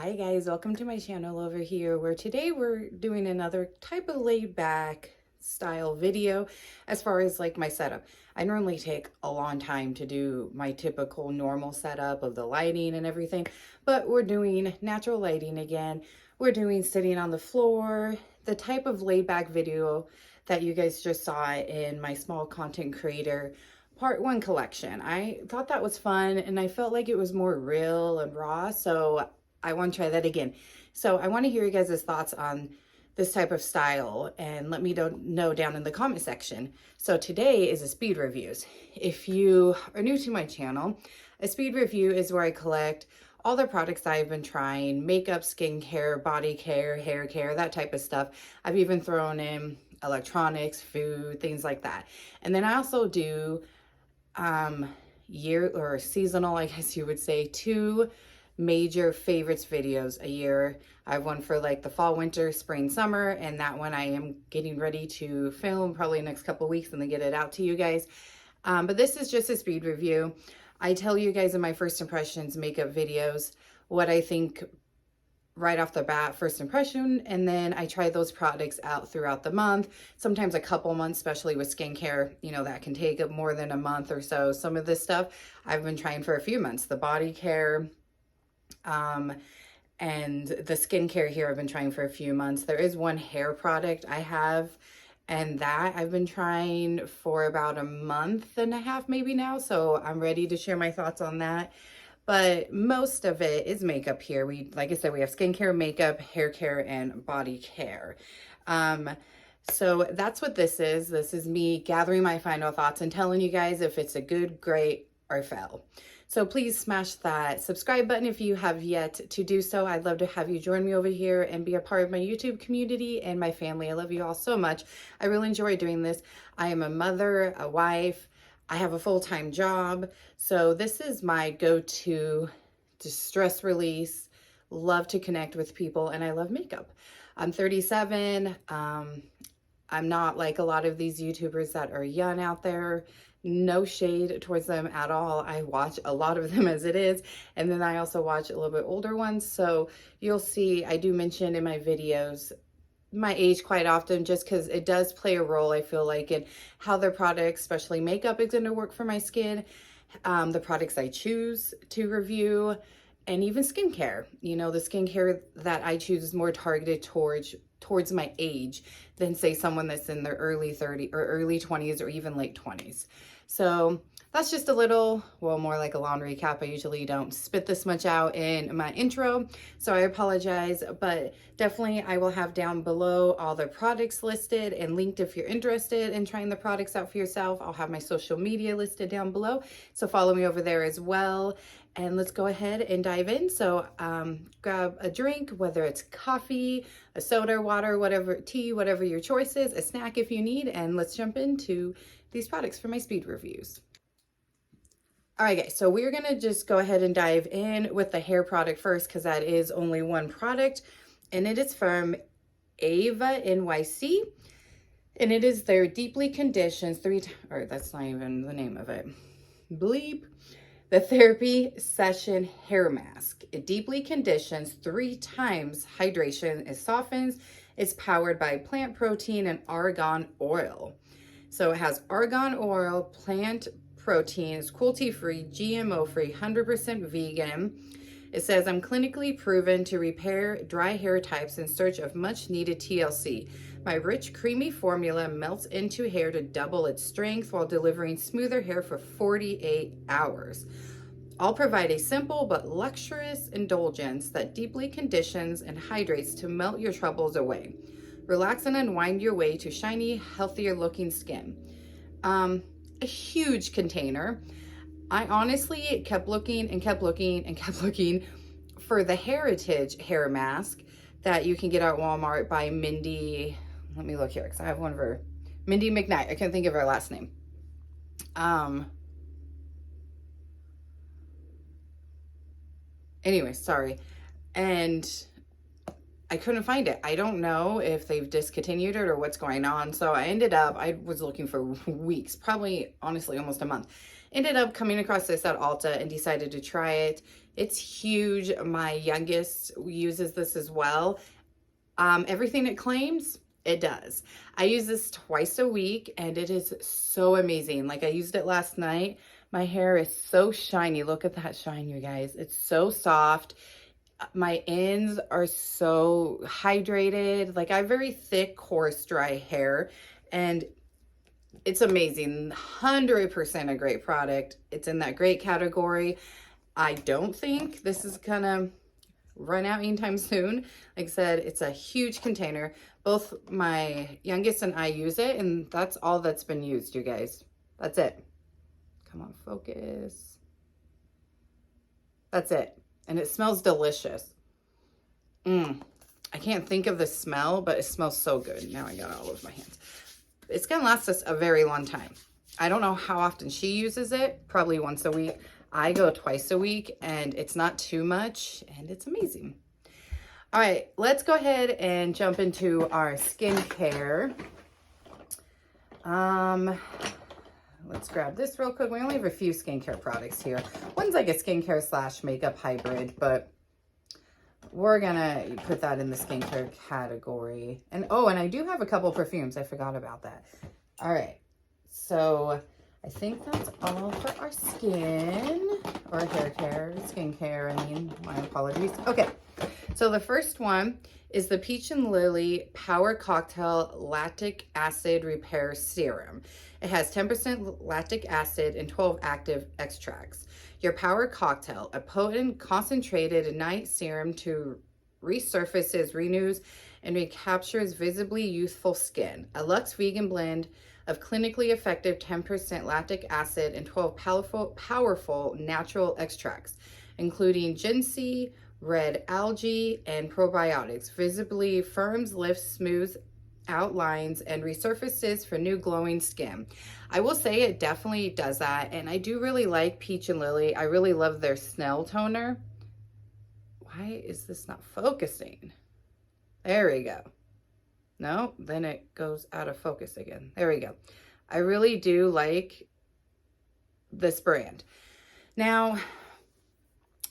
Hi guys, welcome to my channel over here where today we're doing another type of laid back style video as far as like my setup. I normally take a long time to do my typical normal setup of the lighting and everything, but we're doing natural lighting again. We're doing sitting on the floor, the type of laid back video that you guys just saw in my small content creator part 1 collection. I thought that was fun and I felt like it was more real and raw, so I want to try that again. So I want to hear you guys' thoughts on this type of style and let me know down in the comment section. So today is a speed reviews. If you are new to my channel, a speed review is where I collect all the products I've been trying, makeup, skincare, body care, hair care, that type of stuff. I've even thrown in electronics, food, things like that. And then I also do year or seasonal, I guess you would say, 2 major favorites videos a year. I have one for like the fall, winter, spring, summer, and that one I am getting ready to film probably next couple weeks and then get it out to you guys. But this is just a speed review. I tell you guys in my first impressions makeup videos what I think right off the bat, first impression, and then I try those products out throughout the month, sometimes a couple months, especially with skincare, you know, that can take more than a month or so. Some of this stuff I've been trying for a few months. The Bodycare and the skincare here I've been trying for a few months. There is one hair product I have, and that I've been trying for about a month and a half maybe now, so I'm ready to share my thoughts on that. But most of it is makeup here. Like I said, we have skincare, makeup, hair care, and body care. So that's what this is. This is me gathering my final thoughts and telling you guys if it's a good, great, or fail. So please smash that subscribe button if you have yet to do so. I'd love to have you join me over here and be a part of my YouTube community and my family. I love you all so much. I really enjoy doing this. I am a mother, a wife. I have a full-time job. So this is my go-to stress release. Love to connect with people, and I love makeup. I'm 37. I'm not like a lot of these YouTubers that are young out there. No shade towards them at all. I watch a lot of them as it is. And then I also watch a little bit older ones. So you'll see, I do mention in my videos my age quite often, just because it does play a role, I feel like, in how their products, especially makeup, is going to work for my skin, the products I choose to review, and even skincare. You know, the skincare that I choose is more targeted towards my age than say someone that's in their early 30s or early 20s or even late 20s. So that's just a little, well, more like a long recap. I usually don't spit this much out in my intro, so I apologize, but definitely I will have down below all the products listed and linked if you're interested in trying the products out for yourself. I'll have my social media listed down below, so follow me over there as well. And let's go ahead and dive in. So grab a drink, whether it's coffee, a soda, water, whatever, tea, whatever your choice is, a snack if you need, and let's jump into these products for my speed reviews. All right, guys, so we're gonna just go ahead and dive in with the hair product first, because that is only one product, and it is from Eva NYC, and it is their deeply conditioned that's not even the name of it. Bleep. The Therapy Session Hair Mask. It deeply conditions 3 times hydration. It softens. It's powered by plant protein and argan oil. So it has argan oil, plant protein, it's cruelty-free, GMO-free, 100% vegan. It says, I'm clinically proven to repair dry hair types in search of much needed TLC. My rich, creamy formula melts into hair to double its strength while delivering smoother hair for 48 hours. I'll provide a simple but luxurious indulgence that deeply conditions and hydrates to melt your troubles away. Relax and unwind your way to shiny, healthier looking skin. A huge container. I honestly kept looking and kept looking and kept looking for the Haiitage hair mask that you can get at Walmart by Mindy. Let me look here because I have one of her. Mindy McKnight. I can't think of her last name. Anyway, sorry. And I couldn't find it. I don't know if they've discontinued it or what's going on. So I was looking for weeks, probably honestly almost a month. ended up coming across this at Ulta and decided to try it. It's huge. My youngest uses this as well. Everything it claims, it does. I use this twice a week and it is so amazing. Like I used it last night. My hair is so shiny. Look at that shine, you guys. It's so soft. My ends are so hydrated. Like I have very thick, coarse, dry hair and it's amazing. 100% a great product. It's in that great category. I don't think this is gonna run out anytime soon. Like I said, it's a huge container. Both my youngest and I use it, and that's all that's been used, you guys. That's it. Come on, focus. That's it. And it smells delicious. I can't think of the smell, but it smells so good. Now I got it all over my hands. It's gonna last us a very long time. I don't know how often she uses it, probably once a week. I go twice a week and it's not too much and it's amazing. All right, let's go ahead and jump into our skincare. Let's grab this real quick. We only have a few skincare products here. One's like a skincare slash makeup hybrid, but we're gonna put that in the skincare category. And oh, and I do have a couple perfumes. I forgot about that. All right, so I think that's all for our skin or hair care, skincare. I mean, my apologies. Okay, so the first one is the Peach and Lilly Powercocktail Lactic Acid Repair Serum. It has 10% lactic acid and 12 active extracts. Your Powercocktail, a potent concentrated night serum to resurfaces, renews, and recaptures visibly youthful skin. A luxe vegan blend of clinically effective 10% lactic acid and 12 powerful natural extracts, including ginseng, red algae, and probiotics, visibly firms, lifts, smooths out lines, and resurfaces for new glowing skin. I will say it definitely does that, and I do really like Peach and Lilly. I really love their Snell toner. Why is this not focusing? There we go. No, then it goes out of focus again. There we go. I really do like this brand. Now,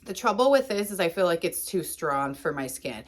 the trouble with this is I feel like it's too strong for my skin.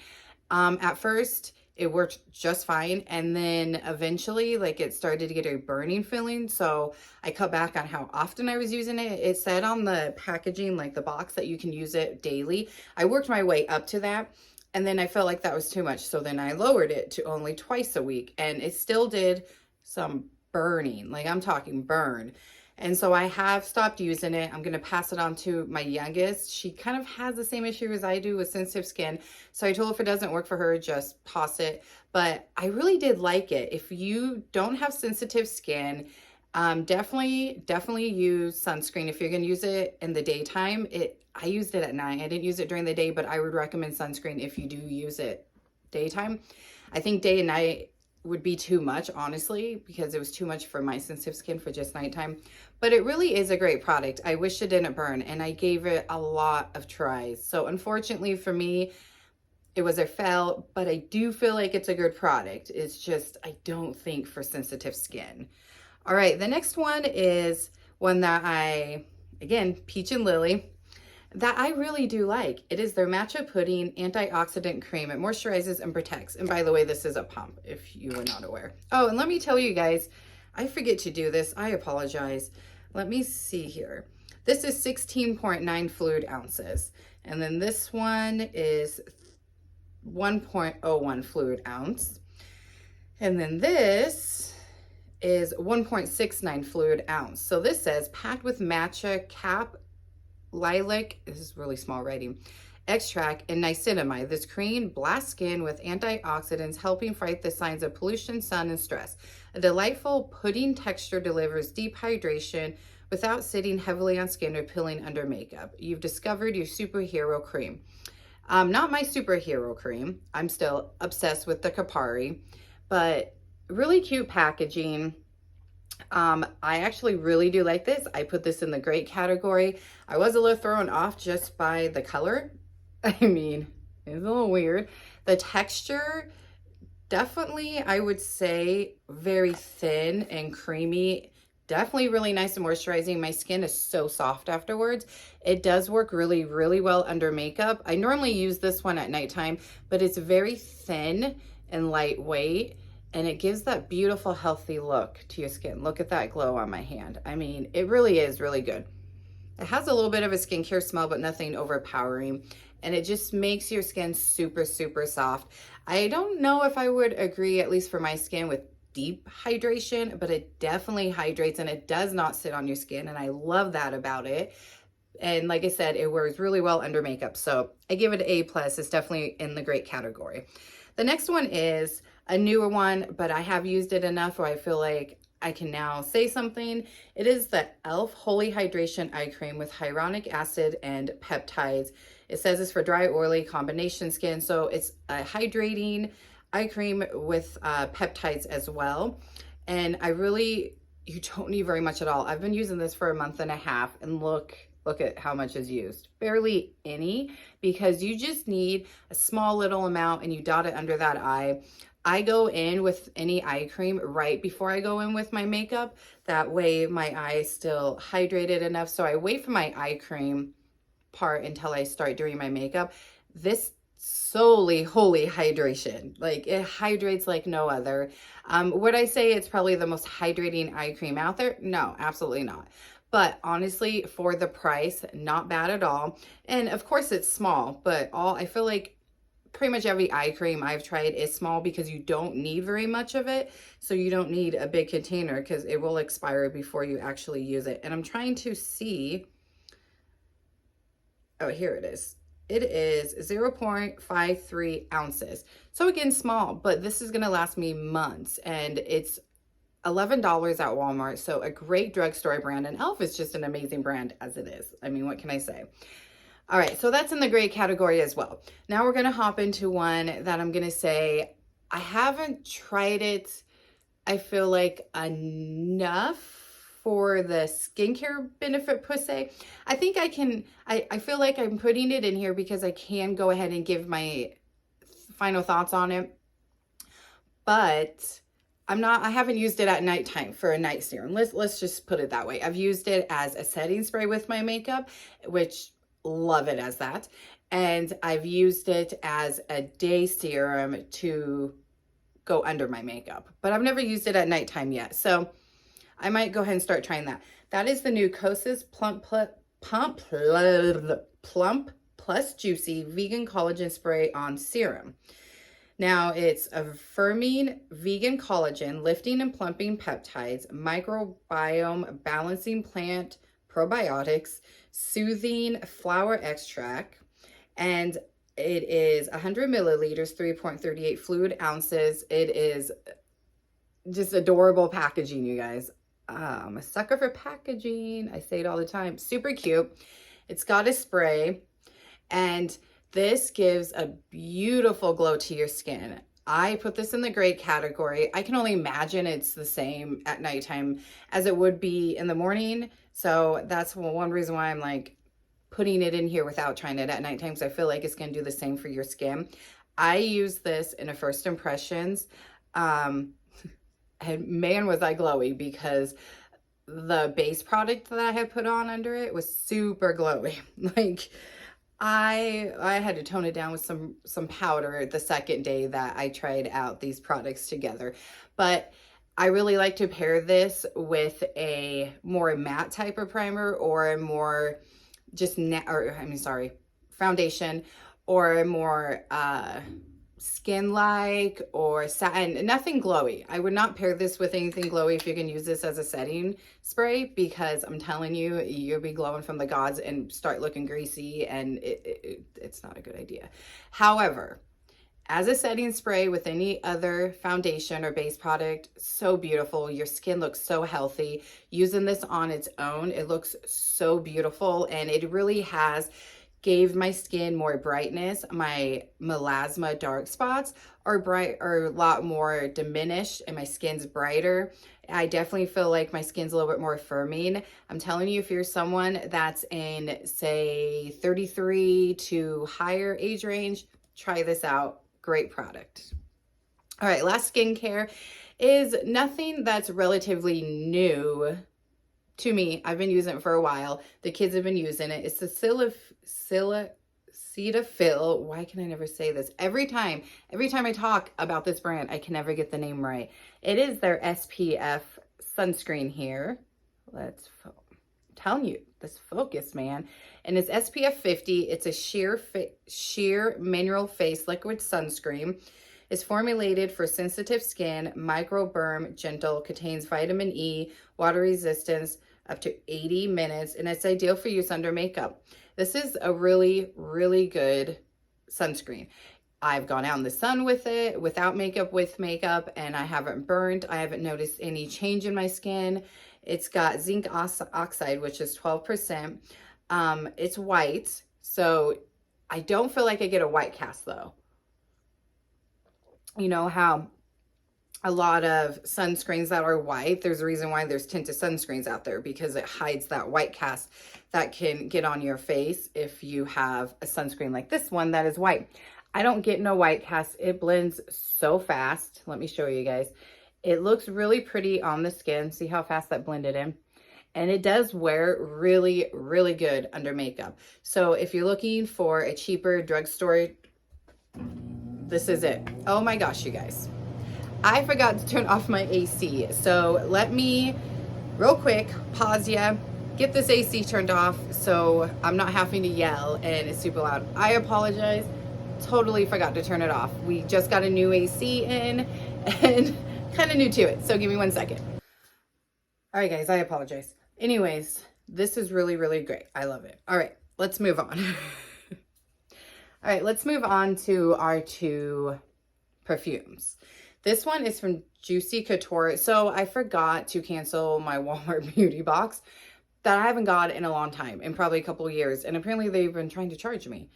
At first, it worked just fine. And then eventually, like it started to get a burning feeling. So I cut back on how often I was using it. It said on the packaging, like the box, that you can use it daily. I worked my way up to that. And then I felt like that was too much. So then I lowered it to only twice a week. And it still did some burning. Like I'm talking burn. And so I have stopped using it. I'm going to pass it on to my youngest. She kind of has the same issue as I do with sensitive skin. So I told her if it doesn't work for her, just toss it. But I really did like it. If you don't have sensitive skin, definitely use sunscreen. If you're going to use it in the daytime, I used it at night. I didn't use it during the day, but I would recommend sunscreen if you do use it daytime. I think day and night would be too much, honestly, because it was too much for my sensitive skin for just nighttime. But it really is a great product. I wish it didn't burn, and I gave it a lot of tries. So unfortunately for me, it was a fail, but I do feel like it's a good product. It's just, I don't think for sensitive skin. All right, the next one is one that again, Peach and Lilly, that I really do like. It is their Matcha Pudding Antioxidant Cream. It moisturizes and protects. And by the way, this is a pump, if you were not aware. Oh, and let me tell you guys, I forget to do this. I apologize. Let me see here. This is 16.9 fluid ounces. And then this one is 1.01 fluid ounce. And then this is 1.69 fluid ounce. So this says packed with matcha cap, lilac, this is really small writing, extract, and niacinamide. This cream blasts skin with antioxidants, helping fight the signs of pollution, sun, and stress. A delightful pudding texture delivers deep hydration without sitting heavily on skin or peeling under makeup. You've discovered your superhero cream. Not my superhero cream. I'm still obsessed with the Kapari, but really cute packaging. I actually really do like this. I put this in the great category. I was a little thrown off just by the color. I mean, it's a little weird. The texture, definitely, I would say very thin and creamy. definitely really nice and moisturizing. My skin is so soft afterwards. It does work really, really well under makeup. I normally use this one at nighttime, but it's very thin and lightweight, and it gives that beautiful, healthy look to your skin. Look at that glow on my hand. I mean, it really is really good. It has a little bit of a skincare smell, but nothing overpowering. And it just makes your skin super, super soft. I don't know if I would agree, at least for my skin, with deep hydration, but it definitely hydrates and it does not sit on your skin. And I love that about it. And like I said, it wears really well under makeup. So I give it an A+. It's definitely in the great category. The next one is a newer one, but I have used it enough where I feel like I can now say something. It is the e.l.f. Holy Hydration Eye Cream with hyaluronic acid and peptides. It says it's for dry, oily combination skin. So it's a hydrating eye cream with peptides as well. And you don't need very much at all. I've been using this for a month and a half, and look at how much is used. Barely any, because you just need a small little amount and you dot it under that eye. I go in with any eye cream right before I go in with my makeup. That way my eye is still hydrated enough. So I wait for my eye cream part until I start doing my makeup. This solely holy hydration. Like, it hydrates like no other. Would I say it's probably the most hydrating eye cream out there? No, absolutely not. But honestly, for the price, not bad at all. And of course it's small, but I feel like pretty much every eye cream I've tried is small because you don't need very much of it. So you don't need a big container because it will expire before you actually use it. And I'm trying to see. Oh, here it is. It is 0.53 ounces. So again, small, but this is going to last me months, and it's $11 at Walmart. So a great drugstore brand, and e.l.f. is just an amazing brand as it is. I mean, what can I say? All right, so that's in the great category as well. Now we're going to hop into one that I'm going to say I haven't tried it, I feel like, enough for the skincare benefit per se. I think I feel like I'm putting it in here because I can go ahead and give my final thoughts on it. But I haven't used it at nighttime for a night serum. Let's just put it that way. I've used it as a setting spray with my makeup, which love it as that. And I've used it as a day serum to go under my makeup, but I've never used it at nighttime yet. So I might go ahead and start trying that. That is the new Kosas Plump+juicy vegan collagen spray on serum. Now it's affirming vegan collagen, lifting and plumping peptides, microbiome balancing plant probiotics, soothing flower extract, and it is 100 milliliters, 3.38 fluid ounces. It is just adorable packaging, you guys. I'm a sucker for packaging. I say it all the time. Super cute. It's got a spray, and this gives a beautiful glow to your skin. I put this in the great category. I can only imagine it's the same at nighttime as it would be in the morning. So that's one reason why I'm like putting it in here without trying it at nighttime, because I feel like it's going to do the same for your skin. I use this in a first impressions. And man, was I glowy, because the base product that I had put on under it was super glowy. Like, I had to tone it down with some powder the second day that I tried out these products together. But I really like to pair this with a more matte type of primer, or a more just foundation, or a more skin-like or satin, nothing glowy. I would not pair this with anything glowy if you can use this as a setting spray, because I'm telling you, you'll be glowing from the gods and start looking greasy, and it's not a good idea. However, as a setting spray with any other foundation or base product, so beautiful. Your skin looks so healthy. Using this on its own, it looks so beautiful, and it really has gave my skin more brightness. My melasma dark spots are a lot more diminished, and my skin's brighter. I definitely feel like my skin's a little bit more firming. I'm telling you, if you're someone that's in, say, 33 to higher age range, try this out. Great product. All right, last skincare is nothing that's relatively new to me. I've been using it for a while. The kids have been using it. It's the Cetaphil. Why can I never say this? Every time I talk about this brand, I can never get the name right. It is their SPF sunscreen here. I'm telling you, this focus, man. And it's SPF 50. It's a sheer mineral face liquid sunscreen. It's formulated for sensitive skin, microderm, gentle, contains vitamin E, water resistance, up to 80 minutes, and it's ideal for use under makeup. This is a really, really good sunscreen. I've gone out in the sun with it, without makeup, with makeup, and I haven't burned. I haven't noticed any change in my skin. It's got zinc oxide, which is 12%. It's white, so I don't feel like I get a white cast though. You know how a lot of sunscreens that are white, there's a reason why there's tinted sunscreens out there, because it hides that white cast that can get on your face if you have a sunscreen like this one that is white. I don't get no white cast. It blends so fast. Let me show you guys. It looks really pretty on the skin. See how fast that blended in? And it does wear really, really good under makeup. So if you're looking for a cheaper drugstore, this is it. Oh my gosh, you guys. I forgot to turn off my AC. So let me, real quick, pause ya, get this AC turned off so I'm not having to yell and it's super loud. I apologize. Totally forgot to turn it off. We just got a new AC in and kind of new to it. So give me 1 second. All right, guys, I apologize. Anyways, this is really, really great. I love it. All right, let's move on. All right, let's move on to our two perfumes. This one is from Juicy Couture. So I forgot to cancel my Walmart beauty box that I haven't got in a long time, in probably a couple of years. And apparently they've been trying to charge me.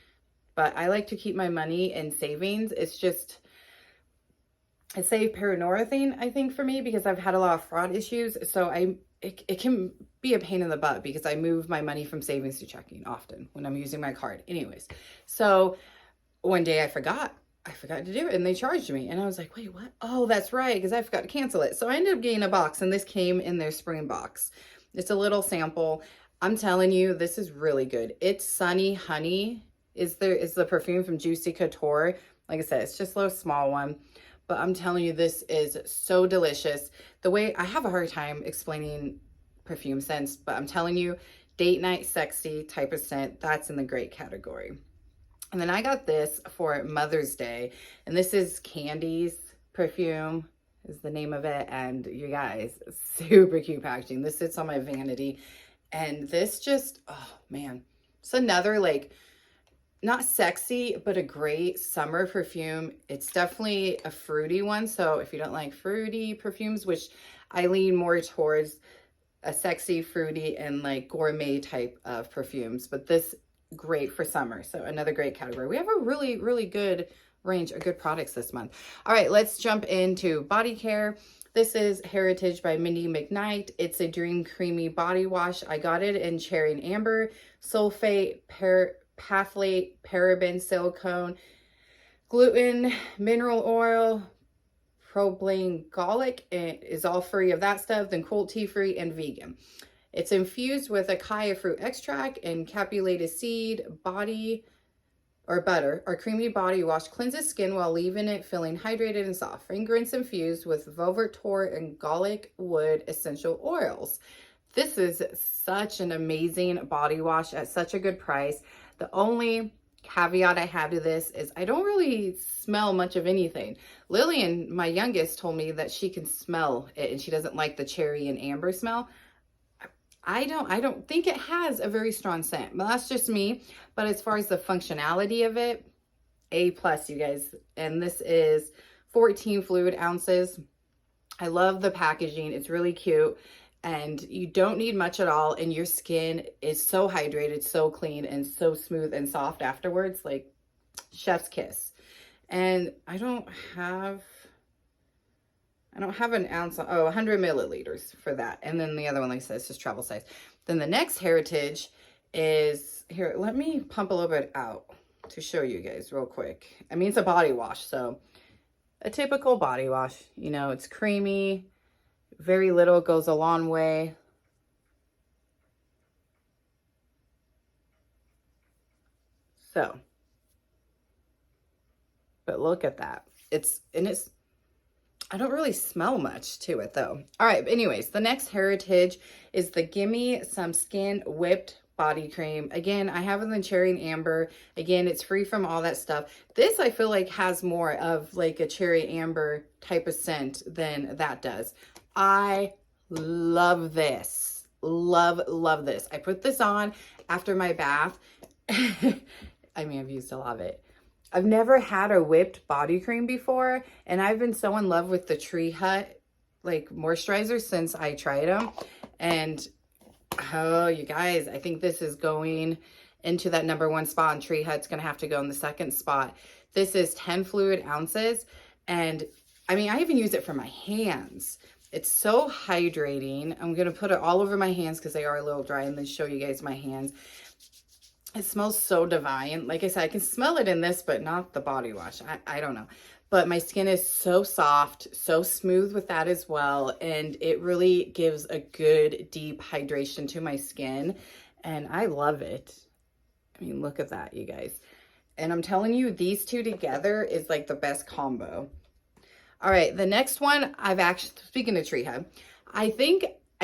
But I like to keep my money in savings. It's just, it's a paranoia thing, I think, for me, because I've had a lot of fraud issues. So it can be a pain in the butt because I move my money from savings to checking often when I'm using my card. Anyways, so one day I forgot to do it and they charged me. And I was like, wait, what? Oh, that's right, because I forgot to cancel it. So I ended up getting a box, and this came in their spring box. It's a little sample. I'm telling you, this is really good. It's Sunny Honey is the perfume from Juicy Couture. Like I said, it's just a little small one. But I'm telling you, this is so delicious. The way I have a hard time explaining perfume scents, but I'm telling you, date night sexy type of scent, that's in the great category. And then I got this for Mother's Day, and this is Candies perfume is the name of it. And you guys, super cute packaging. This sits on my vanity, and this just, oh man, it's another like, not sexy, but a great summer perfume. It's definitely a fruity one. So if you don't like fruity perfumes, which I lean more towards a sexy, fruity, and like gourmet type of perfumes, but this great for summer. So another great category. We have a really, really good range of good products this month. All right, let's jump into Bodycare. This is Hairitage by Mindy McKnight. It's a Dream Creamy Body Wash. I got it in Cherry and Amber, sulfate, pathlate, paraben, silicone, gluten, mineral oil, probiotic. It is all free of that stuff, then cruelty-free and vegan. It's infused with acai fruit extract and capulated seed, body or butter or creamy body wash. Cleanses skin while leaving it feeling hydrated and soft. Fragrance infused with velvet tor and garlic wood essential oils. This is such an amazing body wash at such a good price. The only caveat I have to this is I don't really smell much of anything. Lillian, my youngest, told me that she can smell it and she doesn't like the cherry and amber smell. I don't think it has a very strong scent, but that's just me. But as far as the functionality of it, A+, you guys. And this is 14 fluid ounces. I love the packaging. It's really cute. And you don't need much at all, and your skin is so hydrated, so clean, and so smooth and soft afterwards, like chef's kiss. And I don't have an ounce, 100 milliliters for that. And then the other one, like I said, is just travel size. Then the next Hairitage is, here, let me pump a little bit out to show you guys real quick. I mean, it's a body wash, so a typical body wash, you know, it's creamy. Very little goes a long way. So, but look at that. I don't really smell much to it though. All right, but anyways, the next Heritage is the Gimme Some Skin Whipped Body Cream. Again, I have it in cherry and amber. Again, it's free from all that stuff. This I feel like has more of like a cherry amber type of scent than that does. I love this. Love this. I put this on after my bath. I mean, I've used a lot of it. I've never had a whipped body cream before, and I've been so in love with the Treehut like moisturizer since I tried them. And oh, you guys, I think this is going into that #1 spot, and Treehut's gonna have to go in the 2nd spot. This is 10 fluid ounces, and I mean, I even use it for my hands. It's so hydrating. I'm gonna put it all over my hands because they are a little dry, and then show you guys my hands. It smells so divine. Like I said, I can smell it in this, but not the body wash. I don't know. But my skin is so soft, so smooth with that as well. And it really gives a good, deep hydration to my skin. And I love it. I mean, look at that, you guys. And I'm telling you, these two together is like the best combo. All right, the next one, speaking of Treehut, I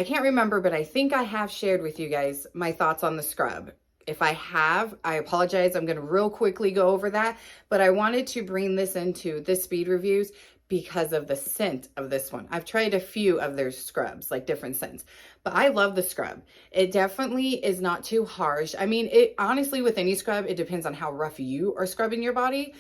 can't remember, but I think I have shared with you guys my thoughts on the scrub. If I have, I apologize. I'm going to real quickly go over that, but I wanted to bring this into the speed reviews because of the scent of this one. I've tried a few of their scrubs, like different scents, but I love the scrub. It definitely is not too harsh. I mean, honestly, with any scrub, it depends on how rough you are scrubbing your body.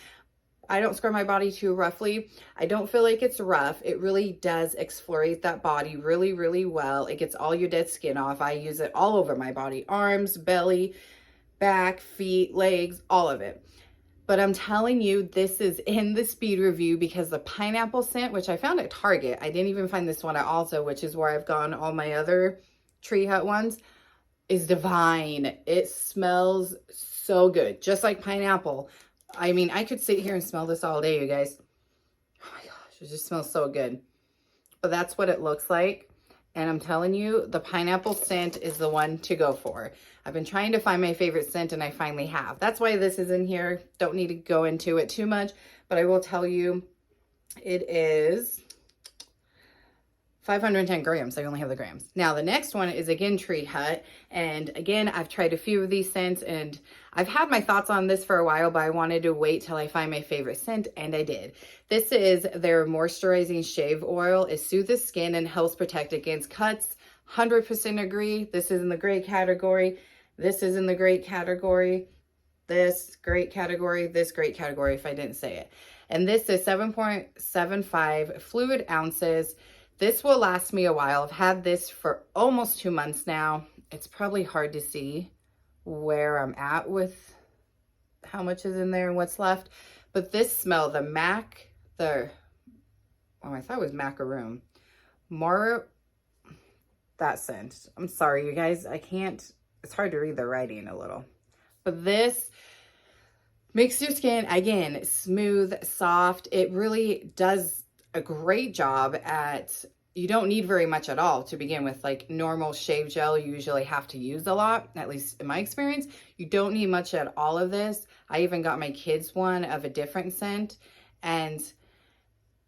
I don't scrub my body too roughly. I don't feel like it's rough. It really does exfoliate that body really, really well. It gets all your dead skin off. I use it all over my body, arms, belly, back, feet, legs, all of it. But I'm telling you, this is in the speed review because the pineapple scent, which I found at Target, I didn't even find this one at Ulta, which is where I've gone all my other Treehut ones, is divine. It smells so good, just like pineapple. I mean, I could sit here and smell this all day, you guys. Oh my gosh, it just smells so good. But that's what it looks like. And I'm telling you, the pineapple scent is the one to go for. I've been trying to find my favorite scent, and I finally have. That's why this is in here. Don't need to go into it too much, but I will tell you it is 510 grams. I only have the grams. Now, the next one is again Treehut. And again, I've tried a few of these scents, and I've had my thoughts on this for a while, but I wanted to wait till I find my favorite scent, and I did. This is their moisturizing shave oil. It soothes the skin and helps protect against cuts. 100% agree. This is in the great category. This is in the great category. This great category. This great category, if I didn't say it. And this is 7.75 fluid ounces. This will last me a while. I've had this for almost 2 months now. It's probably hard to see where I'm at with how much is in there and what's left. But this smell, I thought it was macaroon. That scent. I'm sorry, you guys. It's hard to read the writing a little. But this makes your skin, again, smooth, soft. It really does a great job at, you don't need very much at all to begin with. Like normal shave gel, you usually have to use a lot, at least in my experience. You don't need much at all of this. I even got my kids one of a different scent, and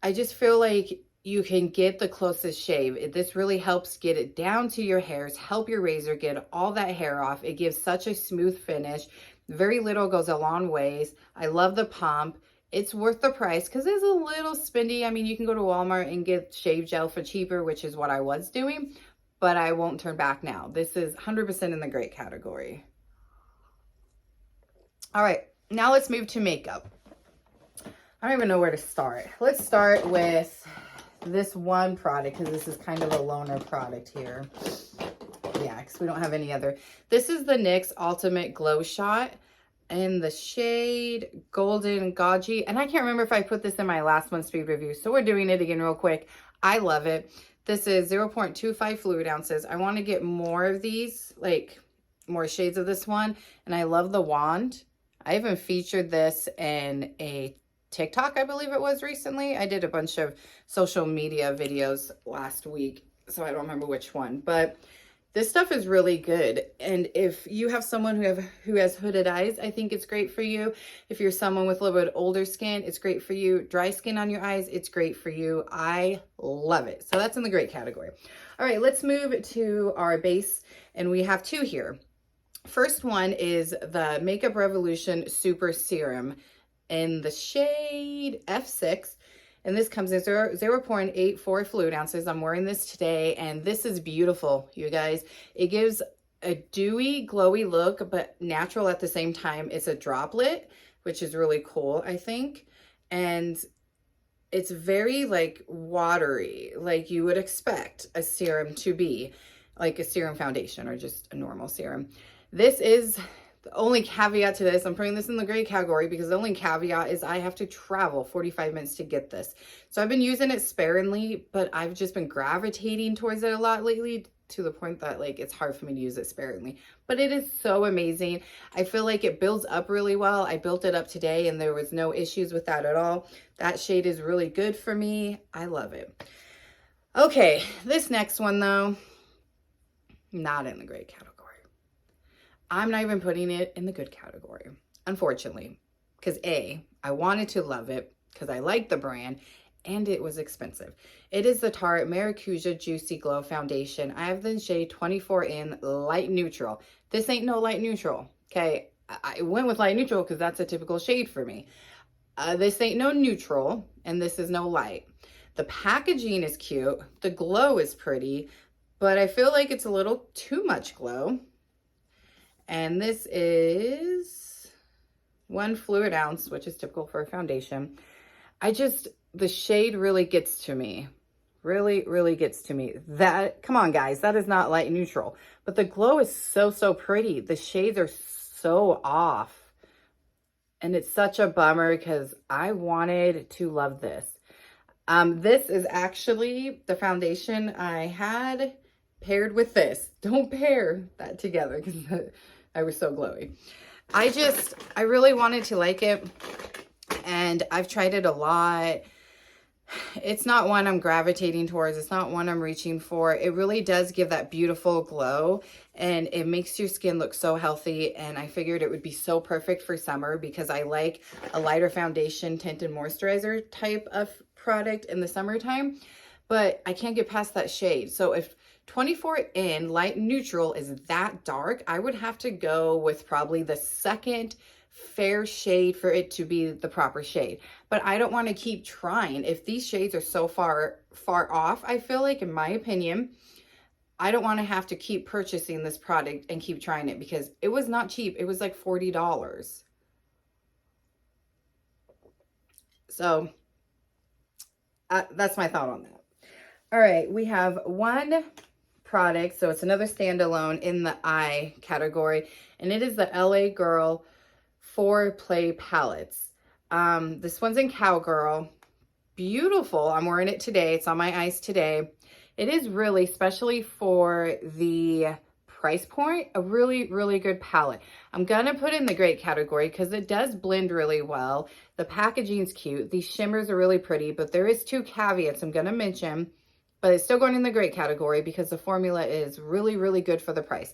I just feel like you can get the closest shave. This really helps get it down to your hairs, help your razor get all that hair off. It gives such a smooth finish. Very little goes a long ways. I love the pump. It's worth the price because it's a little spendy. I mean, you can go to Walmart and get shave gel for cheaper, which is what I was doing, but I won't turn back now. This is 100% in the great category. All right, now let's move to makeup. I don't even know where to start. Let's start with this one product because this is kind of a loner product here. Yeah, because we don't have any other. This is the NYX Ultimate Glowshot in the shade Golden Gaugy. And I can't remember if I put this in my last month's speed review, so we're doing it again real quick. I love it. This is 0.25 fluid ounces. I want to get more of these, like more shades of this one. And I love the wand. I even featured this in a TikTok, I believe it was recently. I did a bunch of social media videos last week, so I don't remember which one. But This stuff is really good. And if you have someone who has hooded eyes, I think it's great for you. If you're someone with a little bit older skin, it's great for you. Dry skin on your eyes, it's great for you. I love it. So that's in the great category. All right, let's move to our base, and we have two here. First one is the Makeup Revolution Super Serum in the shade F6. And this comes in 0.84 fluid ounces. I'm wearing this today, and this is beautiful, you guys. It gives a dewy, glowy look, but natural at the same time. It's a droplet, which is really cool, I think. And it's very like watery, like you would expect a serum to be, like a serum foundation or just a normal serum. This is the only caveat to this. I'm putting this in the gray category because the only caveat is I have to travel 45 minutes to get this. So I've been using it sparingly, but I've just been gravitating towards it a lot lately to the point that like it's hard for me to use it sparingly. But it is so amazing. I feel like it builds up really well. I built it up today and there was no issues with that at all. That shade is really good for me. I love it. Okay, this next one though, not in the gray category. I'm not even putting it in the good category, unfortunately, because A, I wanted to love it because I like the brand and it was expensive. It is the Tarte Maracuja Juicy Glow Foundation. I have the shade 24 in Light Neutral. This ain't no light neutral, okay? I went with light neutral because that's a typical shade for me. This ain't no neutral, and this is no light. The packaging is cute. The glow is pretty, but I feel like it's a little too much glow. And this is 1 fluid ounce, which is typical for a foundation. The shade really gets to me. Really, really gets to me. Come on guys, that is not light neutral. But the glow is so, so pretty. The shades are so off. And it's such a bummer because I wanted to love this. This is actually the foundation I had paired with this. Don't pair that together because I was so glowy. I really wanted to like it, and I've tried it a lot. It's not one I'm gravitating towards. It's not one I'm reaching for. It really does give that beautiful glow, and it makes your skin look so healthy, and I figured it would be so perfect for summer because I like a lighter foundation, tint, and moisturizer type of product in the summertime, but I can't get past that shade. So if 24 in Light Neutral is that dark, I would have to go with probably the second fair shade for it to be the proper shade. But I don't want to keep trying. If these shades are so far off, I feel like, in my opinion, I don't want to have to keep purchasing this product and keep trying it because it was not cheap. It was like $40. So that's my thought on that. All right, we have one product, so it's another standalone in the eye category, and it is the LA Girl 4Play Palettes. This one's in Cowgirl. Beautiful. I'm wearing it today. It's on my eyes today. It is really, especially for the price point, a really, really good palette. I'm gonna put it in the great category because it does blend really well. The packaging's cute. These shimmers are really pretty, but there is 2 caveats I'm gonna mention. But it's still going in the great category because the formula is really, really good for the price.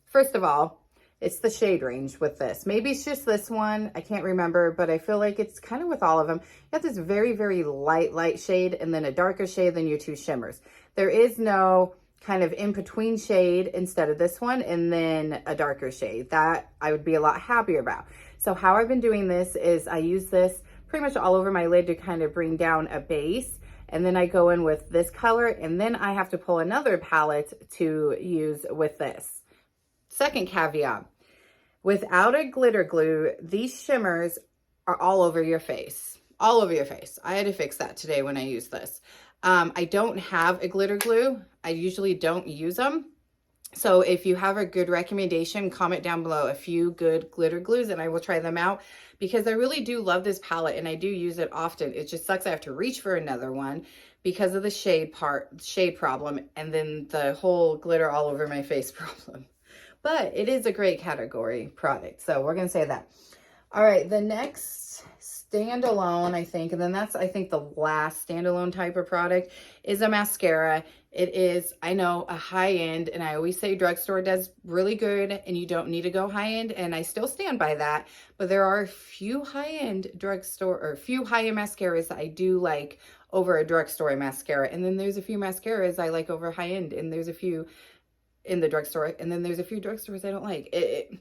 First of all, it's the shade range with this. Maybe it's just this one. I can't remember, but I feel like it's kind of with all of them. You have this very, very light shade and then a darker shade than your 2 shimmers. There is no kind of in-between shade instead of this one and then a darker shade. That I would be a lot happier about. So how I've been doing this is I use this pretty much all over my lid to kind of bring down a base. And then I go in with this color, and then I have to pull another palette to use with this. Second caveat, without a glitter glue, these shimmers are all over your face. All over your face. I had to fix that today when I used this. I don't have a glitter glue. I usually don't use them. So if you have a good recommendation, comment down below a few good glitter glues and I will try them out because I really do love this palette and I do use it often. It just sucks I have to reach for another one because of the shade problem and then the whole glitter all over my face problem. But it is a great category product. So we're going to say that. All right, the next standalone, I think, and then that's, I think, the last standalone type of product is a mascara. It is, I know, a high end, and I always say drugstore does really good and you don't need to go high end, and I still stand by that. But there are a few high end drugstore or a few high end mascaras that I do like over a drugstore mascara. And then there's a few mascaras I like over high end, and there's a few in the drugstore, and then there's a few drugstores I don't like.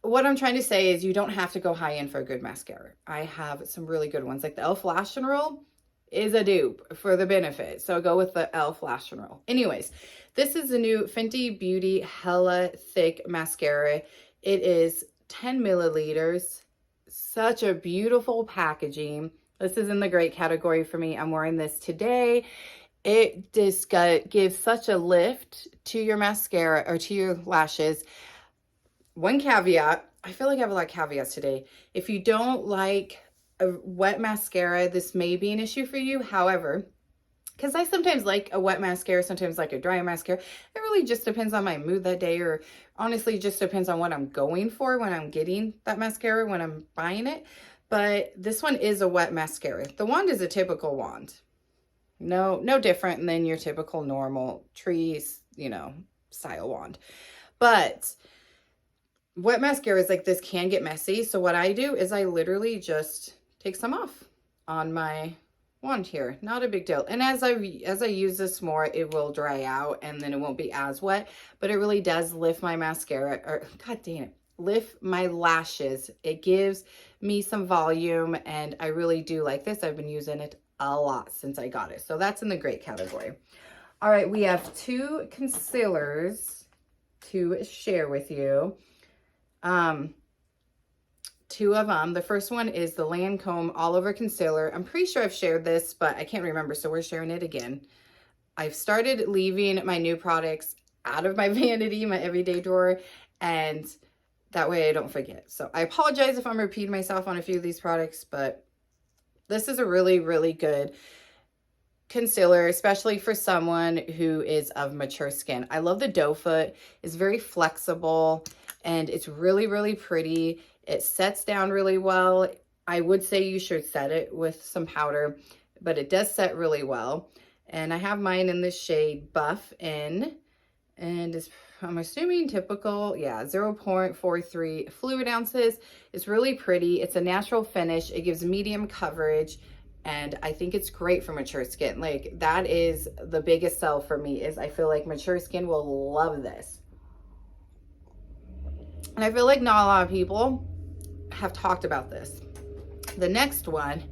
What I'm trying to say is you don't have to go high end for a good mascara. I have some really good ones, like the e.l.f. Lash and Roll is a dupe for the benefit. So go with the e.l.f. Lash and Roll. Anyways, this is the new Fenty Beauty Hella Thick Mascara. It is 10 milliliters. Such a beautiful packaging. This is in the great category for me. I'm wearing this today. It just gives such a lift to your mascara or to your lashes. One caveat, I feel like I have a lot of caveats today. If you don't like a wet mascara, this may be an issue for you. However, because I sometimes like a wet mascara, sometimes like a dry mascara. It really just depends on my mood that day, or honestly just depends on what I'm going for when I'm getting that mascara, when I'm buying it. But this one is a wet mascara. The wand is a typical wand. No different than your typical normal trees, style wand. But wet mascaras like this can get messy. So what I do is I literally just take some off on my wand here. Not a big deal. And as I use this more, it will dry out and then it won't be as wet, but it really does lift my mascara, or god dang it, lift my lashes. It gives me some volume, and I really do like this. I've been using it a lot since I got it. So that's in the great category. All right, we have two concealers to share with you. Two of them. The first one is the Lancôme All Over Concealer. I'm pretty sure I've shared this, but I can't remember, so we're sharing it again. I've started leaving my new products out of my vanity, my everyday drawer, and that way I don't forget. So I apologize if I'm repeating myself on a few of these products, but this is a really, really good concealer, especially for someone who is of mature skin. I love the doe foot. It's very flexible and it's really, really pretty. It sets down really well. I would say you should set it with some powder, but it does set really well. And I have mine in this shade Buff In, and it's, I'm assuming typical, yeah, 0.43 fluid ounces. It's really pretty. It's a natural finish. It gives medium coverage, and I think it's great for mature skin. Like, that is the biggest sell for me, is I feel like mature skin will love this. And I feel like not a lot of people have talked about this. The next one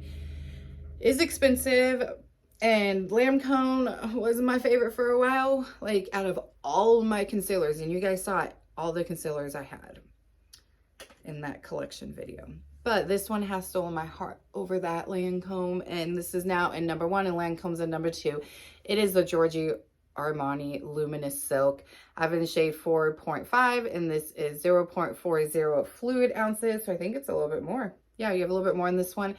is expensive, and Lancôme was my favorite for a while. Like, out of all my concealers, and you guys saw it, all the concealers I had in that collection video. But this one has stolen my heart over that Lancôme, and this is now in #1, and Lancôme's in #2. It is the Giorgio Armani Luminous Silk. I have in the shade 4.5, and this is 0.40 fluid ounces, so I think it's a little bit more. Yeah, you have a little bit more in this one.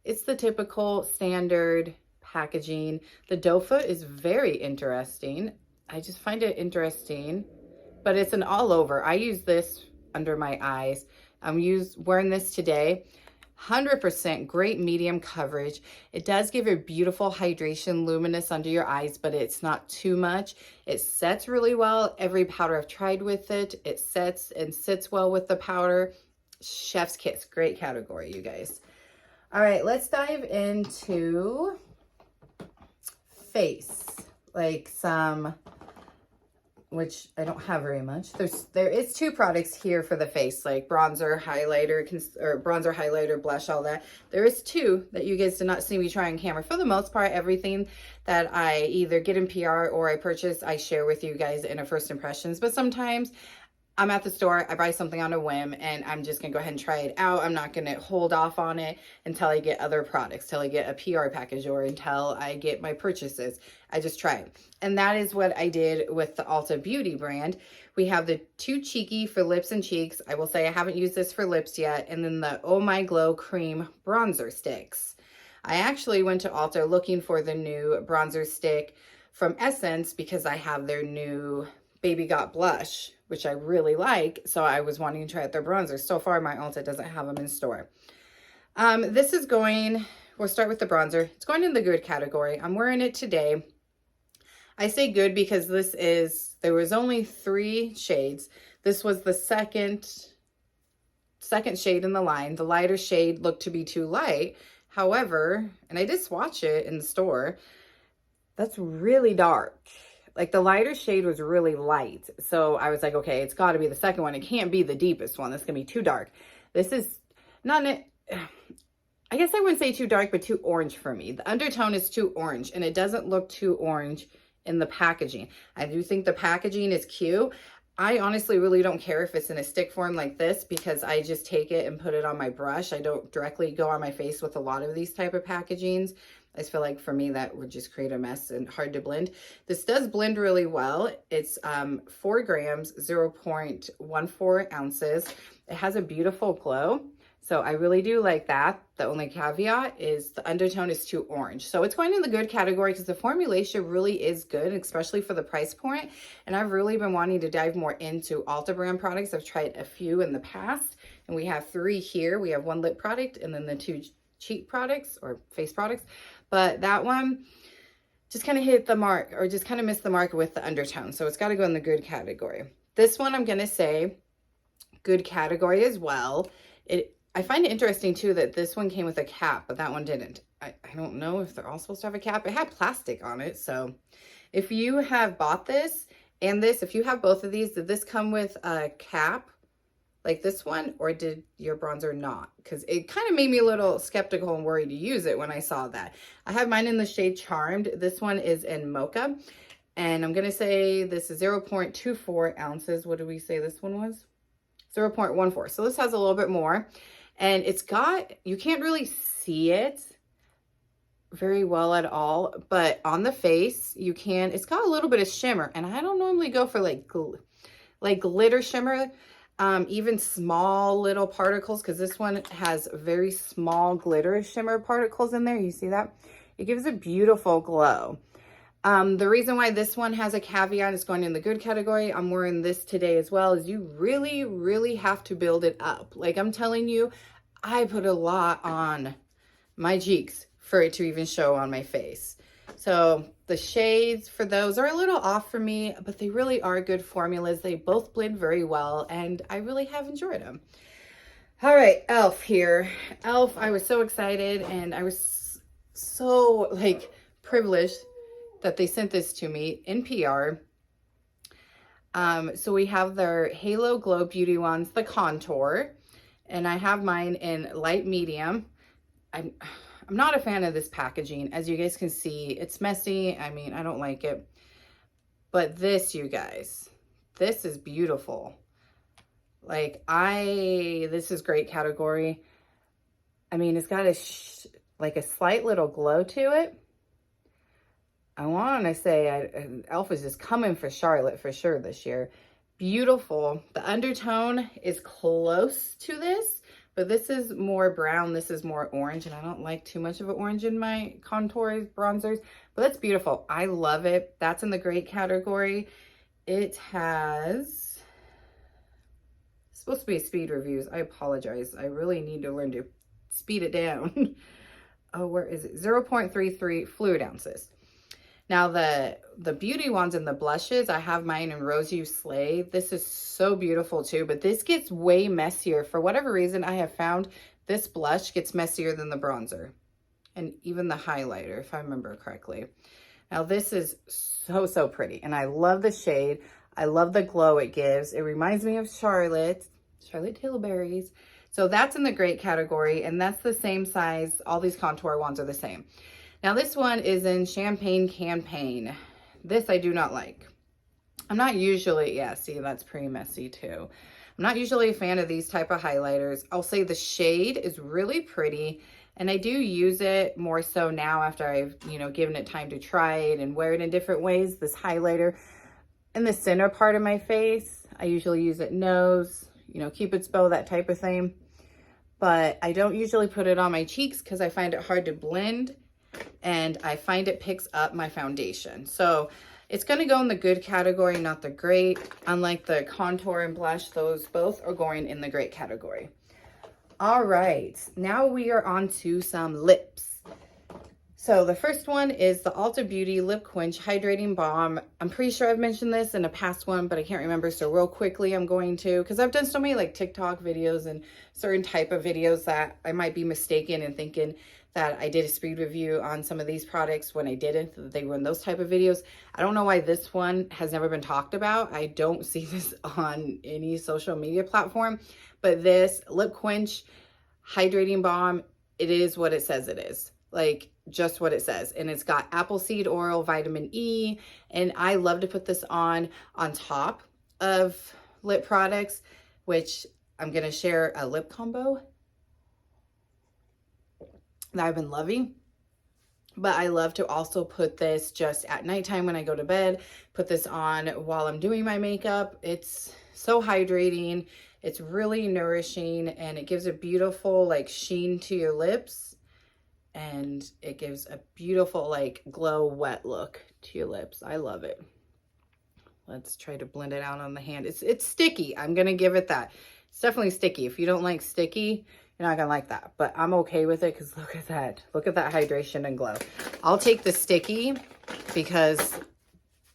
It's the typical standard packaging. The doe foot is very interesting. I just find it interesting, but it's an all over. I use this under my eyes. I'm wearing this today. 100% great medium coverage. It does give a beautiful hydration, luminous under your eyes, but it's not too much. It sets really well. Every powder I've tried with it, it sets and sits well with the powder. Chef's kiss, great category, you guys. All right, let's dive into face, like some, which I don't have very much. There is 2 products here for the face, like bronzer, highlighter, blush, all that. There is 2 that you guys did not see me try on camera. For the most part, everything that I either get in PR or I purchase, I share with you guys in a first impressions. But sometimes I'm at the store, I buy something on a whim, and I'm just gonna go ahead and try it out. I'm not gonna hold off on it until I get other products, till I get a PR package, or until I get my purchases. I just try it. And that is what I did with the Ulta Beauty brand. We have the Too Cheeky for lips and cheeks. I will say I haven't used this for lips yet. And then the Oh My Glow Cream Bronzer Sticks. I actually went to Ulta looking for the new bronzer stick from Essence because I have their new Baby Got Blush, which I really like. So I was wanting to try out their bronzers. So far, my Ulta doesn't have them in store. This is going, we'll start with the bronzer. It's going in the good category. I'm wearing it today. I say good because there was only 3 shades. This was the second shade in the line. The lighter shade looked to be too light. However, and I did swatch it in the store, that's really dark. Like the lighter shade was really light. So I was like, okay, it's got to be the second one. It can't be the deepest one. That's going to be too dark. This is not, I guess I wouldn't say too dark, but too orange for me. The undertone is too orange and it doesn't look too orange in the packaging. I do think the packaging is cute. I honestly really don't care if it's in a stick form like this because I just take it and put it on my brush. I don't directly go on my face with a lot of these type of packagings. I just feel like for me that would just create a mess and hard to blend. This does blend really well. It's 4 grams, 0.14 ounces. It has a beautiful glow. So I really do like that. The only caveat is the undertone is too orange. So it's going in the good category because the formulation really is good, especially for the price point. And I've really been wanting to dive more into Ulta brand products. I've tried a few in the past and we have 3 here. We have 1 lip product and then the 2 cheek products or face products. But that one just kind of hit the mark or just kind of missed the mark with the undertone. So it's got to go in the good category. This one I'm going to say good category as well. I find it interesting too that this one came with a cap, but that one didn't. I don't know if they're all supposed to have a cap. It had plastic on it. So if you have bought this and this, if you have both of these, did this come with a cap like this one or did your bronzer not? Because it kind of made me a little skeptical and worried to use it when I saw that. I have mine in the shade Charmed. This one is in Mocha and I'm going to say this is 0.24 ounces. What did we say this one was? 0.14. So this has a little bit more. And it's got, you can't really see it very well at all, but on the face, you can, it's got a little bit of shimmer. And I don't normally go for like glitter shimmer, even small little particles, because this one has very small glitter shimmer particles in there. You see that? It gives a beautiful glow. The reason why this one has a caveat is going in the good category. I'm wearing this today as well, is you really, really have to build it up. Like I'm telling you, I put a lot on my cheeks for it to even show on my face. So the shades for those are a little off for me, but they really are good formulas. They both blend very well and I really have enjoyed them. All right, e.l.f. here. e.l.f. I was so excited and I was so like privileged that they sent this to me in PR. So we have their Halo Glow Beauty Wands, the contour, and I have mine in light medium. I'm not a fan of this packaging. As you guys can see, it's messy. I mean, I don't like it. But this, you guys, this is beautiful. Like this is great category. I mean, it's got like a slight little glow to it. I want to say e.l.f. is just coming for Charlotte for sure this year. Beautiful. The undertone is close to this, but this is more brown. This is more orange, and I don't like too much of an orange in my contours, bronzers, but that's beautiful. I love it. That's in the great category. It has, it's supposed to be speed reviews. I apologize. I really need to learn to speed it down. Oh, where is it? 0.33 fluid ounces. Now the beauty ones and the blushes, I have mine in Rose You Slay. This is so beautiful too, but this gets way messier. For whatever reason, I have found this blush gets messier than the bronzer and even the highlighter, if I remember correctly. Now this is so, so pretty and I love the shade. I love the glow it gives. It reminds me of Charlotte Tilbury's. So that's in the great category and that's the same size. All these contour ones are the same. Now this one is in Champagne Campaign. This I do not like. I'm not usually, yeah, see, that's pretty messy too. I'm not usually a fan of these type of highlighters. I'll say the shade is really pretty and I do use it more so now after I've, given it time to try it and wear it in different ways. This highlighter in the center part of my face, I usually use it nose, Cupid's bow, that type of thing. But I don't usually put it on my cheeks because I find it hard to blend. And I find it picks up my foundation. So it's going to go in the good category, not the great. Unlike the contour and blush, those both are going in the great category. All right, now we are on to some lips. So the first one is the Ulta Beauty Lip Quench Hydrating Balm. I'm pretty sure I've mentioned this in a past one, but I can't remember. So real quickly, I'm going to, because I've done so many like TikTok videos and certain type of videos that I might be mistaken and thinking that I did a speed review on some of these products when I didn't. They were in those type of videos. I don't know why this one has never been talked about. I don't see this on any social media platform, but this Lip Quench Hydrating Balm, it is what it says it is. Like, just what it says. And it's got apple seed oil, vitamin E, and I love to put this on top of lip products, which I'm going to share a lip combo that I've been loving. But I love to also put this just at nighttime when I go to bed, put this on while I'm doing my makeup. It's so hydrating. It's really nourishing, and it gives a beautiful like sheen to your lips. And it gives a beautiful like glow wet look to your lips. I love it. Let's try to blend it out on the hand. It's sticky. I'm gonna give it that. It's definitely sticky. If you don't like sticky, you're not gonna like that. But I'm okay with it because look at that. Look at that hydration and glow. I'll take the sticky because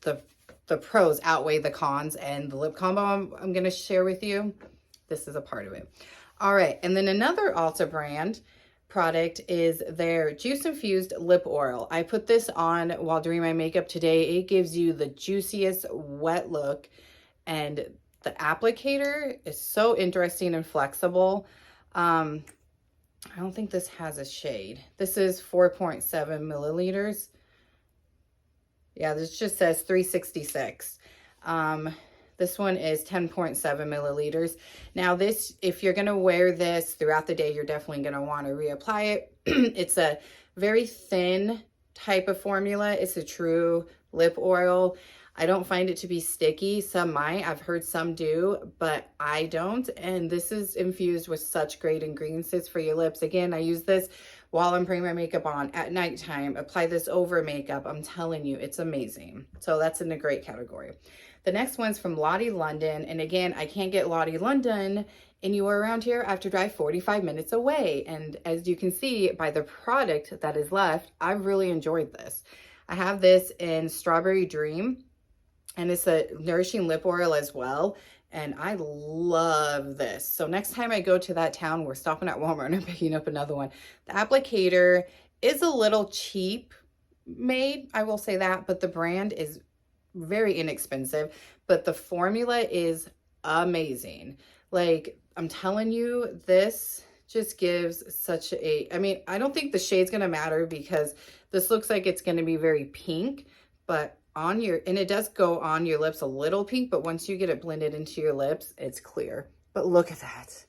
the pros outweigh the cons, and the lip combo I'm gonna share with you, this is a part of it. All right, and then another Ulta brand product is their juice infused lip oil. I put this on while doing my makeup today. It gives you the juiciest wet look, and the applicator is so interesting and flexible. I don't think this has a shade. This is 4.7 milliliters. Yeah, this just says 366. This one is 10.7 milliliters. Now this, if you're gonna wear this throughout the day, you're definitely gonna wanna reapply it. It's a very thin type of formula. It's a true lip oil. I don't find it to be sticky. Some might, I've heard some do, but I don't. And this is infused with such great ingredients for your lips. Again, I use this while I'm putting my makeup on at nighttime. Apply this over makeup. I'm telling you, it's amazing. So that's in a great category. The next one's from Lottie London. And again, I can't get Lottie London anywhere around here. I have to drive 45 minutes away. And as you can see by the product that is left, I've really enjoyed this. I have this in Strawberry Dream, and it's a nourishing lip oil as well. And I love this. So next time I go to that town, we're stopping at Walmart and I'm picking up another one. The applicator is a little cheap made, I will say that, but the brand is very inexpensive, but the formula is amazing. Like, I'm telling you, this just gives such a, I mean, I don't think the shade's gonna matter because this looks like it's gonna be very pink, but on your, and it does go on your lips a little pink, but once you get it blended into your lips, it's clear. But look at that.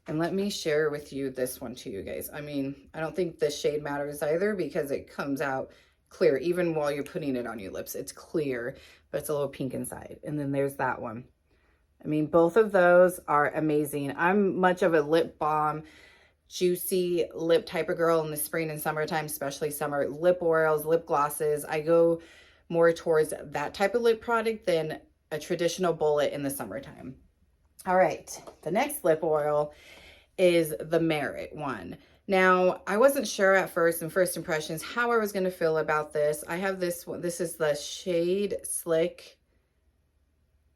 And let me share with you this one to you guys. I mean, I don't think the shade matters either because it comes out clear. Even while you're putting it on your lips, it's clear, but it's a little pink inside. And then there's that one. I mean, both of those are amazing. I'm much of a lip balm, juicy lip type of girl in the spring and summertime, especially summer. Lip oils, lip glosses. I go more towards that type of lip product than a traditional bullet in the summertime. All right, the next lip oil is the Merit one. Now, I wasn't sure at first, in first impressions, how I was going to feel about this. I have this one. This is the Shade Slick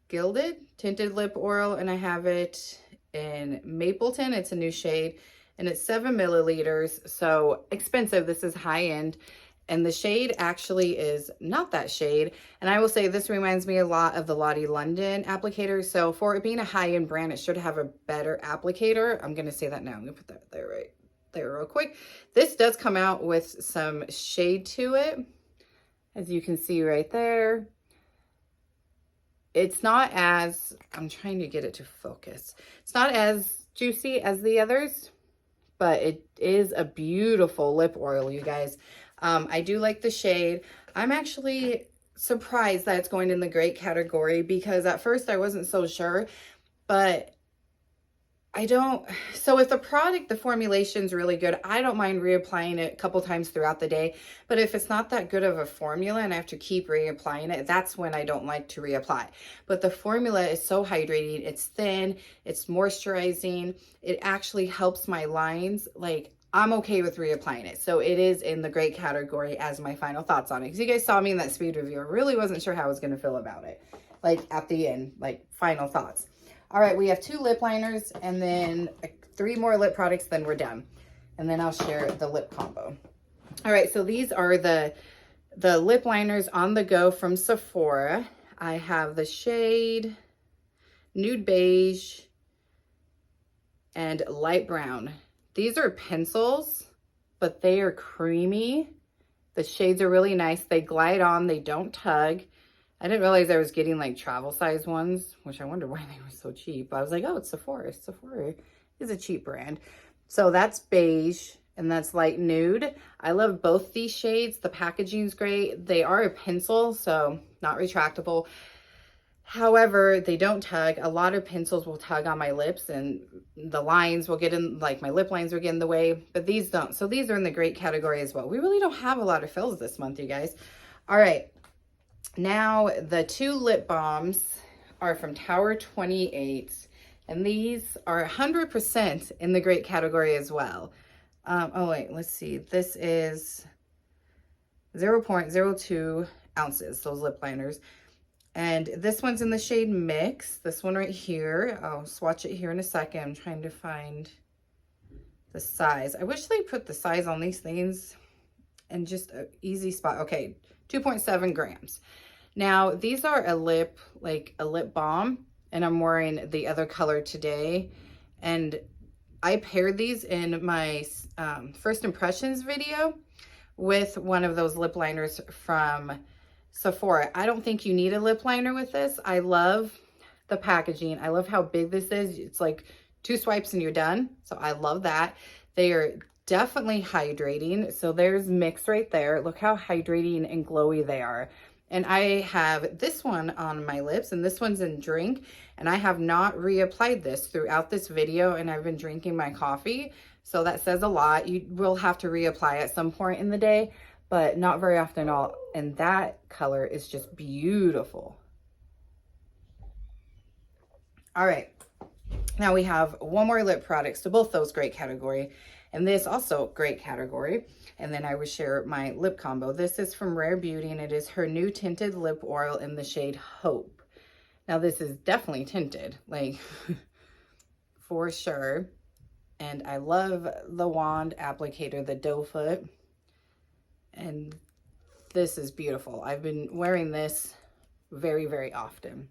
Gilded Tinted Lip Oil, and I have it in Mapleton. It's a new shade, and it's 7 milliliters, so expensive. This is high-end, and the shade actually is not that shade. And I will say this reminds me a lot of the Lottie London applicator, so for it being a high-end brand, it should have a better applicator. I'm going to say that now. I'm going to put that there right there real quick. This does come out with some shade to it, as you can see right there. It's not as, I'm trying to get it to focus. It's not as juicy as the others, but it is a beautiful lip oil, you guys. I do like the shade. I'm actually surprised that it's going in the great category because at first I wasn't so sure, but so if the product, the formulation's really good, I don't mind reapplying it a couple times throughout the day. But if it's not that good of a formula and I have to keep reapplying it, that's when I don't like to reapply. But the formula is so hydrating. It's thin, it's moisturizing. It actually helps my lines. Like, I'm okay with reapplying it. So it is in the great category as my final thoughts on it. Because you guys saw me in that speed review. I really wasn't sure how I was going to feel about it. Like at the end, like final thoughts. All right, we have 2 lip liners and then 3 more lip products, then we're done. And then I'll share the lip combo. All right, so these are the lip liners on the go from Sephora. I have the shade Nude Beige and Light Brown. These are pencils, but they are creamy. The shades are really nice. They glide on, they don't tug. I didn't realize I was getting like travel size ones, which I wonder why they were so cheap. I was like, oh, it's Sephora. Sephora is a cheap brand. So that's beige and that's light nude. I love both these shades. The packaging's great. They are a pencil, so not retractable. However, they don't tug. A lot of pencils will tug on my lips and the lines will get in, like my lip lines will get in the way, but these don't. So these are in the great category as well. We really don't have a lot of fills this month, you guys. All right. Now the 2 lip balms are from Tower 28 and these are 100% in the great category as well. Oh wait, let's see. This is 0.02 ounces, those lip liners. And this one's in the shade Mix. This one right here. I'll swatch it here in a second. I'm trying to find the size. I wish they put the size on these things and just an easy spot. Okay, 2.7 grams. Now, these are a lip balm, and I'm wearing the other color today. And I paired these in my first impressions video with one of those lip liners from Sephora. I don't think you need a lip liner with this. I love the packaging. I love how big this is. It's like 2 swipes and you're done. So I love that. They are definitely hydrating. So there's Mix right there. Look how hydrating and glowy they are. And I have this one on my lips and this one's in Drink. And I have not reapplied this throughout this video and I've been drinking my coffee. So that says a lot. You will have to reapply at some point in the day, but not very often at all. And that color is just beautiful. All right. Now we have 1 more lip product. So both those great category. And this also great category. And then I would share my lip combo. This is from Rare Beauty and it is her new tinted lip oil in the shade Hope. Now this is definitely tinted, like for sure. And I love the wand applicator, the doe foot. And this is beautiful. I've been wearing this very, very often.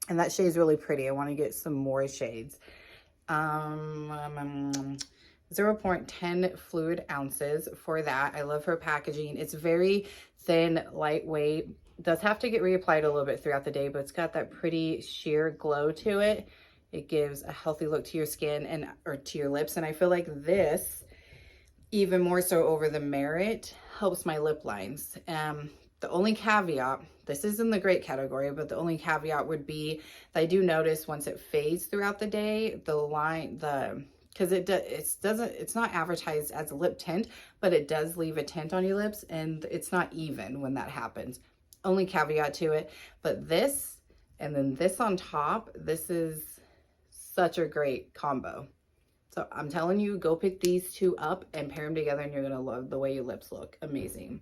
And that shade's really pretty. I want to get some more shades. 0.10 fluid ounces for that. I love her packaging. It's very thin, lightweight. Does have to get reapplied a little bit throughout the day, but it's got that pretty sheer glow to it. It gives a healthy look to your skin and or to your lips. And I feel like this, even more so over the Merit, helps my lip lines. The only caveat, this is in the great category, but the only caveat would be that I do notice once it fades throughout the day, the line, because it's not advertised as a lip tint, but it does leave a tint on your lips and it's not even when that happens. Only caveat to it. But this and then this on top, this is such a great combo. So I'm telling you, go pick these 2 up and pair them together and you're gonna love the way your lips look. Amazing.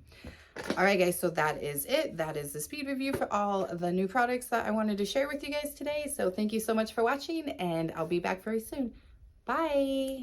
All right, guys, so that is it. That is the speed review for all the new products that I wanted to share with you guys today. So thank you so much for watching and I'll be back very soon. Bye.